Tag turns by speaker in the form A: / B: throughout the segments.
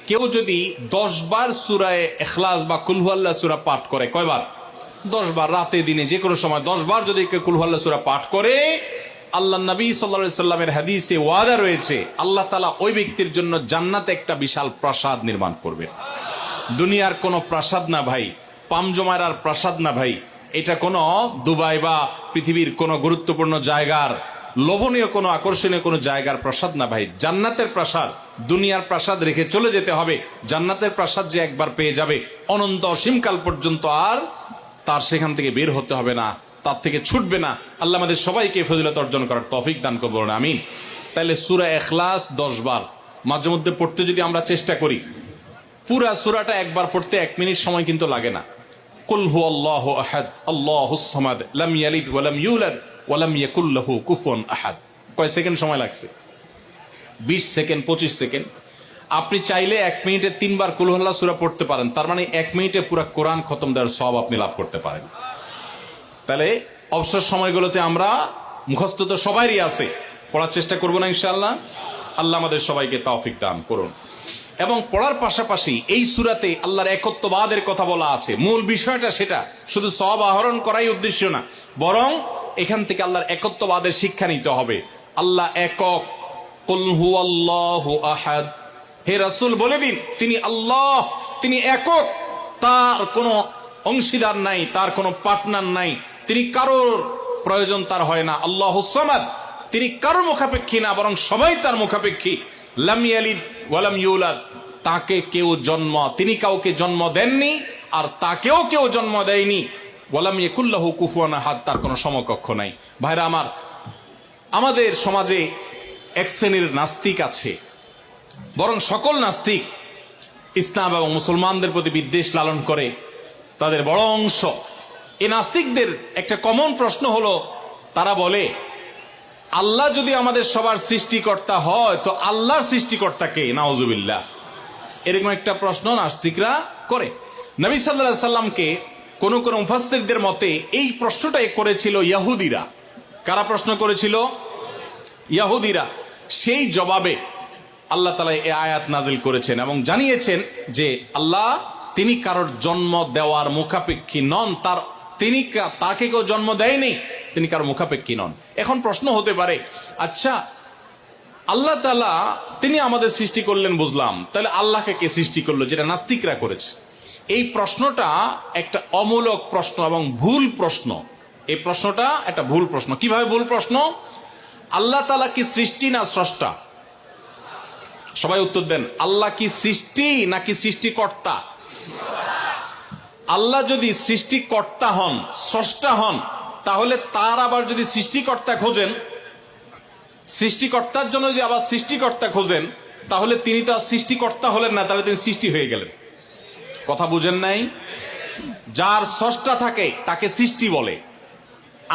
A: কেউ যদি 10 বার সূরা ইখলাস বা কুল হুয়াল্লাহ সূরা পাঠ করে, কয়বার? 10 বার, রাতে দিনে যে কোনো সময় 10 বার যদি কেউ কুল হুয়াল্লাহ সূরা পাঠ করে, আল্লাহ নবী সাল্লাল্লাহু আলাইহি সাল্লামের হাদিসে ওয়াদা রয়েছে, আল্লাহ তাআলা ওই ব্যক্তির জন্য জান্নাতে একটা বিশাল প্রাসাদ নির্মাণ করবেন। দুনিয়ার কোনো প্রাসাদ না ভাই, পামজমারার প্রাসাদ না ভাই, এটা কোনো দুবাই বা পৃথিবীর কোনো গুরুত্বপূর্ণ জায়গার লোভনীয় কোনো আকর্ষণীয় কোনো জায়গার প্রাসাদ না ভাই, জান্নাতের প্রাসাদ। দুনিয়ার প্রাসাদ রেখে চলে যেতে হবে, জান্নাতের প্রাসাদ যে একবার পেয়ে যাবে অনন্ত অসীমকাল পর্যন্ত আর তার সেখান থেকে বের হতে হবে না, তার থেকে ছুটবে না। আল্লাহ আমাদের সবাইকে ফজিলত অর্জন করার তৌফিক দান করবেন, আমিন। তাহলে সূরা ইখলাস 10 বার মাঝে মধ্যে পড়তে যদি আমরা চেষ্টা করি, পুরা সূরাটা একবার পড়তে 1 মিনিট সময় কিন্তু লাগে না। কুল হুয়াল্লাহু আহাদ আল্লাহুস সামাদ লাম ইয়ালিদ ওয়া লাম ইউলাদ ওয়া লাম ইয়াকুল লাহু কুফুয়ান আহাদ। কয় সেকেন্ড সময় লাগছে? 20 সেকেন্ড, 25 সেকেন্ড। আপনি চাইলে 1 মিনিটে 3 বার কুল হুয়াল্লাহ সূরা পড়তে পারেন, তার মানে 1 মিনিটে পুরো কোরআন খতম দেওয়ার সওয়াব আপনি লাভ করতে পারেন। তাহলে অবসর সময়গুলোতে আমরা মুখস্থ তো সবারই আছে, পড়ার চেষ্টা করব না ইনশাআল্লাহ? আল্লাহ আমাদের সবাইকে তৌফিক দান করুন। এবং পড়ার পাশাপাশি এই সূরাতে আল্লাহর একত্ববাদের কথা বলা আছে, মূল বিষয়টা সেটা, শুধু সওয়াব আহরণ করাই উদ্দেশ্য না, বরং এখান থেকে আল্লাহর একত্ববাদের শিক্ষা নিতে হবে। আল্লাহ একক, কুল হুয়াল্লাহু আহাদ, হে রাসূল বলে দিন তিনি আল্লাহ, তিনি একক, তার কোনো অংশীদার নাই, তার কোনো পার্টনার নাই, তিনি কারোর প্রয়োজন তার হয় না। আল্লাহুস সামাদ, তিনি কারোর মুখাপেক্ষী না, বরং সবাই তার মুখাপেক্ষী। লাম ইয়ালিদ ওয়া লাম ইউলাদ, তাকে কেউ জন্ম, তিনি কাউকে জন্ম দেননি আর তাকেও কেউ জন্ম দেয়নি। ওয়া লাম ইয়াকুল লাহু কুফুয়ান আহাদ, তার কোনো সমকক্ষ নাই। ভাইরা আমার, আমাদের সমাজে এক শ্রেণীর নাস্তিক আছে, বরং সকল নাস্তিক ইসলাম এবং মুসলমানদের প্রতি বিদ্বেষ লালন করে, তাদের বড় অংশ। এই নাস্তিকদের একটা কমন প্রশ্ন হলো, তারা বলে আল্লাহ যদি আমাদের সবার সৃষ্টিকর্তা হয় তো আল্লাহর সৃষ্টিকর্তা কে? নাউজুবিল্লাহ। এরকম একটা প্রশ্ন নাস্তিকরা করে। নবী সাল্লাল্লাহু আলাইহি সাল্লামকে কোন কোন মুফাসসিরদের মতে এই প্রশ্নটাই করেছিল ইহুদিরা। কারা প্রশ্ন করেছিল? ইহুদিরা। সেই জবাবে আল্লাহ তাআলা এই আয়াত নাজিল করেছেন এবং জানিয়েছেন যে আল্লাহ তিনি কারোর জন্ম দেওয়ার মুখাপেক্ষী নন, তাকে কেউ জন্ম দেয়নি, তিনি কারোর মুখাপেক্ষী নন। এখন প্রশ্ন হতে পারে, আচ্ছা আল্লাহ তাআলা তিনি আমাদের সৃষ্টি করলেন বুঝলাম, তাহলে আল্লাহকে কে সৃষ্টি করলো, যেটা নাস্তিকরা করেছে। এই প্রশ্নটা একটা অমূলক প্রশ্ন এবং ভুল প্রশ্ন। এই প্রশ্নটা একটা ভুল প্রশ্ন। কিভাবে ভুল প্রশ্ন? আল্লাহ তাআলা কি সৃষ্টি না স্রষ্টা? সবাই উত্তর দেন। আল্লাহ কি সৃষ্টি নাকি সৃষ্টিকর্তা? আল্লাহ যদি সৃষ্টিকর্তা হন, স্রষ্টা হন, তাহলে তার আবার যদি সৃষ্টিকর্তা খোঁজেন, সৃষ্টিকর্তার জন্য যদি আবার সৃষ্টিকর্তা খোঁজেন, তাহলে তিনি তো আর সৃষ্টিকর্তা হলেন না, তাহলে তিনি সৃষ্টি হয়ে গেলেন। কথা বুঝেন নাই? যার স্রষ্টা থাকে তাকে সৃষ্টি বলে।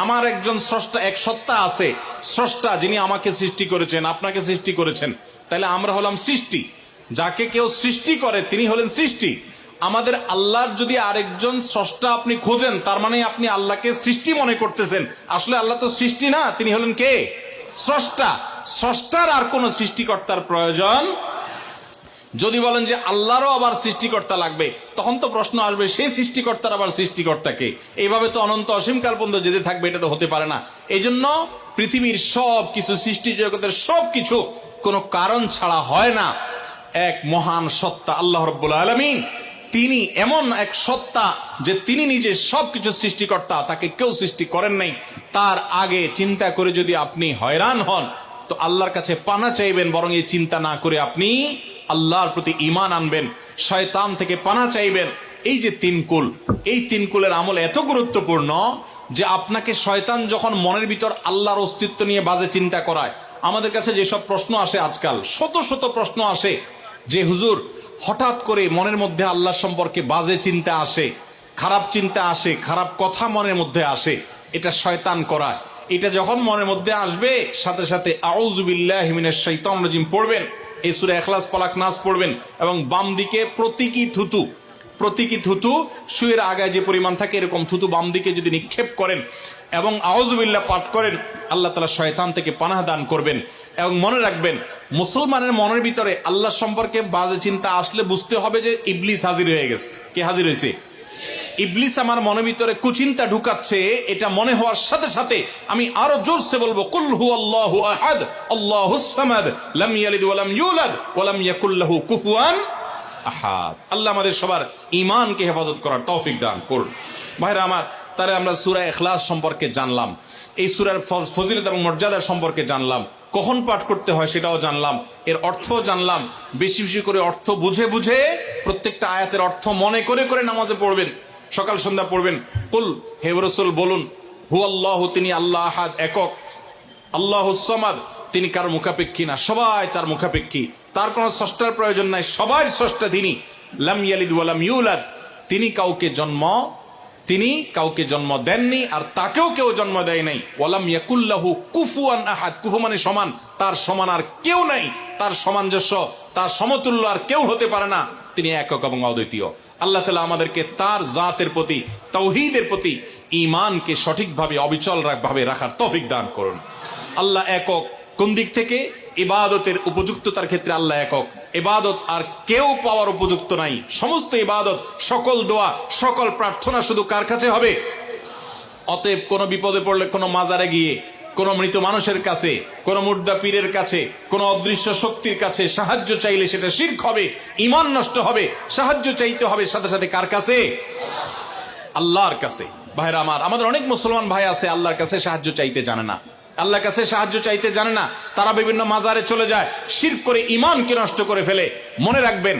A: আমার একজন স্রষ্টা, এক সত্তা আছে, স্রষ্টা, যিনি আমাকে সৃষ্টি করেছেন, আপনাকে সৃষ্টি করেছেন, তাহলে আমরা হলাম সৃষ্টি। যাকে কেউ সৃষ্টি করে তিনি হলেন সৃষ্টি। আমাদের আল্লাহর যদি আরেকজন স্রষ্টা আপনি খোঁজেন, তার মানে আপনি আল্লাহকে সৃষ্টি মনে করতেছেন। আসলে আল্লাহ তো সৃষ্টি না, তিনি হলেন কে? স্রষ্টা। স্রষ্টার আর কোন সৃষ্টিকর্তার প্রয়োজন। যদি বলেন যে আল্লাহরও আবার সৃষ্টিকর্তা লাগবে, তখন তো প্রশ্ন আসবে সেই সৃষ্টিকর্তার আবার সৃষ্টিকর্তাকে। এইভাবে তো অনন্ত অসীমকাল পর্যন্ত যেতে থাকবে, এটা তো হতে পারে না। এই জন্য পৃথিবীর সব কিছু, সৃষ্টি জগতের সব কিছু কোনো কারণ ছাড়া হয় না। এক মহান সত্তা আল্লাহ রাব্বুল আলামিন, তিনি এমন এক সত্তা যে তিনি নিজে সবকিছু সৃষ্টিকর্তা, তাকে কেউ সৃষ্টি করেন নাই। তার আগে চিন্তা করে যদি আপনি হয়রান হন তো আল্লাহর কাছে পানা চাইবেন, বরং এই চিন্তা না করে আপনি আল্লাহর প্রতি ঈমান আনবেন, শয়তান থেকে পানা চাইবেন। এই যে 3 কুল, এই 3 কুলের আমল এত গুরুত্বপূর্ণ যে আপনাকে শয়তান যখন মনের ভিতর আল্লাহর অস্তিত্ব নিয়ে বাজে চিন্তা করায়, আমাদের কাছে যেসব প্রশ্ন আসে আজকাল, শত শত প্রশ্ন আসে যে হুজুর হঠাৎ করে মনের মধ্যে আল্লাহ সম্পর্কে বাজে চিন্তা আসে, খারাপ চিন্তা আসে, খারাপ কথা মনের মধ্যে আসে, এটা শয়তান করায়। এটা যখন মনের মধ্যে আসবে, সাথে সাথে আউযু বিল্লাহি মিনাশ শাইতানির রাজিম পড়বেন, এই সূরা ইখলাস, ফালাক, নাস পড়বেন এবং বাম দিকে প্রতীকী থুতু শুয়ের আগায় যে পরিমাণ থাকে এরকম থুতু বাম দিকে যদি নিক্ষেপ করেন, এবং আউযুবিল্লাহ পাঠ করেন, আল্লাহ তাআলা শয়তান থেকে পানাহ দান করবেন। এবং মনে রাখবেন, মুসলমানের মনের ভিতরে আল্লাহ সম্পর্কে বাজে চিন্তা আসলে বুঝতে হবে যে ইবলিস হাজির হয়ে গেছে। কে হাজির হয়েছে? ইবলিস আমার মনের ভিতরে কুচিন্তা ঢুকাচ্ছে। এটা মনে হওয়ার সাথে সাথে আমি আরো জোরসে বলবো, কুল হুয়াল্লাহু আহাদ আল্লাহুস সামাদ লাম ইয়ালিদ ওয়া লাম ইউলাদ ওয়া লাম ইয়াকুল লাহু কুফুয়ান আহাদ। আল্লাহ আমাদের সবার ঈমানকে হেফাজত করার তৌফিক দান করুন। ভাইরা আমার, তাহলে আমরা সূরা ইখলাস সম্পর্কে জানলাম, এই সূরার ফজিলত এবং মর্যাদা সম্পর্কে জানলাম, কখন পাঠ করতে হয় সেটাও জানলাম, এর অর্থও জানলাম। বেশি বেশি করে অর্থ বুঝে বুঝে প্রত্যেকটা আয়াতের অর্থ মনে করে করে নামাজে পড়বেন, সকাল সন্ধ্যা পড়বেন। কুল, হে রাসূল বলুন, হুয়াল্লাহু, তিনি আল্লাহ আহাদ, একক, আল্লাহুস সামাদ, তিনি কারো মুখাপেক্ষী না, সবাই তার মুখাপেক্ষী, তার কোনো স্রষ্টার প্রয়োজন নাই, সবার স্রষ্টা তিনি। লাম ইয়ালিদ ওয়া লাম ইউলাদ, তিনি কাউকে জন্ম দেননি আর তাকেও কেউ জন্ম দেয় নাই। ওয়ালাম ইয়াকুল্লাহু কুফুয়ান আহাদ, কুফু মানে সমান, তার সমান আর কেউ নাই, তার সামঞ্জস্য, তার সমতুল্য আর কেউ হতে পারে না। তিনি একক এবং অদ্বিতীয়। আল্লাহ তাআলা আমাদেরকে তার জাতের প্রতি, তাওহীদের প্রতি ঈমানকে সঠিকভাবে অবিচল ভাবে রাখার তৌফিক দান করুন। আল্লাহ একক কোন দিক থেকে? ইবাদতের উপযুক্ততার ক্ষেত্রে আল্লাহ একক। ইবাদত আর কেউ পাওয়ার উপযুক্ত নাই। সমস্ত ইবাদত, সকল দোয়া, সকল প্রার্থনা শুধু কার কাছে হবে? অতএব কোনো বিপদে পড়লে কোনো মাজারে গিয়ে, কোনো মৃত মানুষের কাছে, কোনো মুর্দা পীরের কাছে, কোনো অদৃশ্য শক্তির কাছে সাহায্য চাইলে সেটা শিরক হবে, ঈমান নষ্ট হবে। সাহায্য চাইতে হবে সাথে সাথে কার কাছে? আল্লাহর কাছে। ভাইরা আমার, আমাদের অনেক মুসলমান ভাই আছে আল্লাহর কাছে সাহায্য চাইতে জানে না, আল্লাহর কাছে সাহায্য চাইতে জানে না, তারা বিভিন্ন মাজারে চলে যায়, শিরক করে ঈমানকে নষ্ট করে ফেলে। মনে রাখবেন,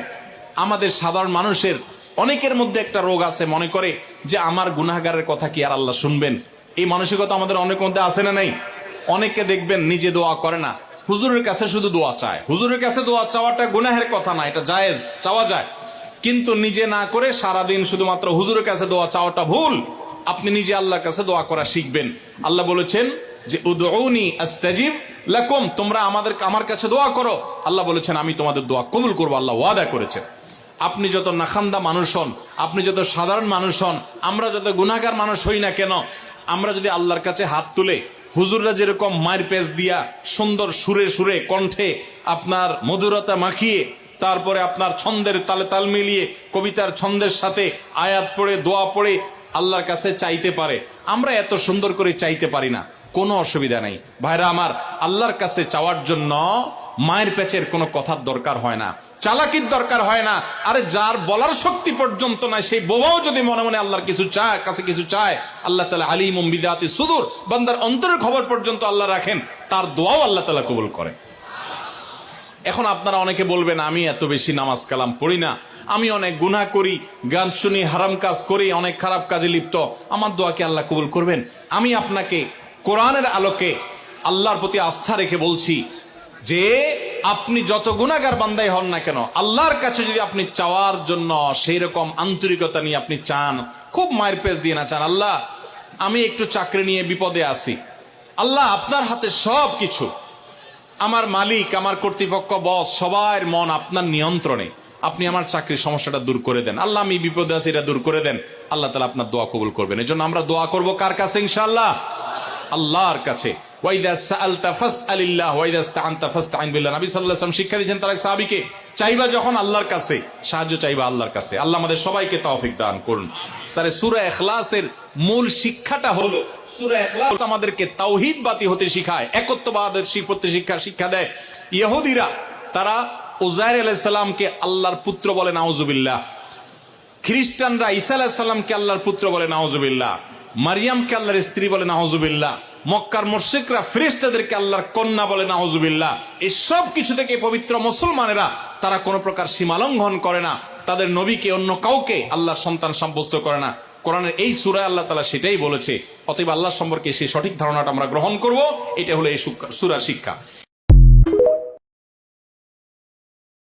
A: আমাদের সাধারণ মানুষের অনেকের মধ্যে একটা রোগ আছে, মনে করে যে আমার গুনাহগারের কথা কি আর আল্লাহ শুনবেন? এই মানসিকতা আমাদের অনেকের মধ্যে আছে না নাই? অনেককে দেখবেন নিজে দোয়া করে না, হুজুরের কাছে শুধু দোয়া চায়। হুজুরের কাছে দোয়া চাওয়াটা গুনাহের কথা না, এটা জায়েজ, চাওয়া যায়, কিন্তু নিজে না করে সারাদিন শুধুমাত্র হুজুরের কাছে দোয়া চাওয়াটা ভুল। আপনি নিজে আল্লাহর কাছে দোয়া করা শিখবেন। আল্লাহ বলেছেন যে উদউনি আস্তাজিব লাকুম, তোমরা আমার কাছে দোয়া করো। আল্লাহ বলেছেন আমি তোমাদের দোয়া কবুল করবো, আল্লাহ ওয়াদা করেছেন। আপনি যত নাখান্দা মানুষ হন, আপনি যত সাধারণ মানুষ হন, আমরা যত গুনাহগার মানুষ হই না কেন, আমরা যদি আল্লাহর কাছে হাত তুলে, হুজুররা যেরকম মায়ের পেজ দিয়া সুন্দর সুরে সুরে কণ্ঠে আপনার মধুরতা মাখিয়ে, তারপরে আপনার ছন্দের তালে তাল মিলিয়ে কবিতার ছন্দের সাথে আয়াত পড়ে দোয়া পড়ে আল্লাহর কাছে চাইতে পারে, আমরা এত সুন্দর করে চাইতে পারি না, কোনো অসুবিধা নাই। ভাইরা আমার, আল্লাহর কাছে চাওয়ার জন্য মায়ের পেচের কোনো কথার দরকার হয় না, চালাকির দরকার হয় না। আরে যার বলার শক্তি পর্যন্ত নাই, সেই বোবাও যদি মনে মনে আল্লাহর কিছু চায়, কাছে কিছু চায়, আল্লাহ তাআলা আলিমুম বিযাতি সুদূর, বান্দার অন্তরের খবর পর্যন্ত আল্লাহ রাখেন, তার দোয়াও আল্লাহ তাআলা কবুল করেন। এখন আপনারা অনেকে বলবেন, আমি এত বেশি নামাজ কালাম পড়ি না, আমি অনেক গুনাহ করি, গান শুনি, হারাম কাজ করি, অনেক খারাপ কাজে লিপ্ত, আমার দোয়া কি আল্লাহ কবুল করবেন? আমি আপনাকে কোরআনের আলোকে আল্লাহর প্রতি আস্থা রেখে বলছি যে আপনি যত গুনাহগার বান্দাই হন না কেন, আল্লাহর কাছে যদি আপনি চাওয়ার জন্য সেই রকম আন্তরিকতা নিয়ে আপনি চান, খুব মায়ের পেজ দিয়ে না চান, আল্লাহ আমি একটু চাকরি নিয়ে বিপদে আছি, আল্লাহ আপনার হাতে সব কিছু, আমার মালিক, আমার কর্তৃপক্ষ, বস, সবার মন আপনার নিয়ন্ত্রণে, আপনি আমার চাকরির সমস্যাটা দূর করে দেন, আল্লাহ আমি বিপদে আছি, এটা দূর করে দেন, আল্লাহ তাআলা আপনার দোয়া কবুল করবেন। এজন্য আমরা দোয়া করব কার কাছে? ইনশাআল্লাহ আল্লাহর কাছে। ওয়াইদা সাআলতা ফাসআলিল্লাহ ওয়াইদা ইসতাআনতা ফাসতাইন বিল্লাহ। নবী সাল্লাল্লাহু আলাইহি ওয়াসাল্লাম শিক্ষা দিয়েছেন তার এক সাহাবীকে, চাইবা যখন আল্লাহর কাছে, সাহায্য চাইবা আল্লাহর কাছে। আল্লাহ আমাদের সবাইকে তৌফিক দান করুন। স্যার, সূরা ইখলাসের মূল শিক্ষাটা হলো, সূরা ইখলাস আমাদেরকে তাওহীদবাদী হতে শিখায়, একত্ববাদের শিক্ষা দেয়। ইহুদিরা তারা উযাইর আলাইহিস সালামকে আল্লাহর পুত্র বলে, নাউজুবিল্লাহ। খ্রিস্টানরা ঈসা আলাইহিস সালামকে আল্লাহর পুত্র বলে, নাউজুবিল্লাহ। মারিয়ামকে আল্লাহর স্ত্রী বলে, নাউজুবিল্লাহ। মক্কার মুশরিকরা ফেরেশতাদেরকে আল্লাহর কন্যা বলে, নাউজুবিল্লাহ। এই সব কিছু থেকে পবিত্র মুসলমানেরা তারা কোনো প্রকার সীমালঙ্ঘন করে না, তাদের নবীকে অন্য কাউকে আল্লাহর সন্তান সাব্যস্ত করে না। কোরআনের এই সূরায় আল্লাহ তাআলা সেটাই বলেছে। অতএব আল্লাহ সম্পর্কে সেই সঠিক ধারণাটা আমরা গ্রহণ করব, এটা হলো এই সূরার শিক্ষা।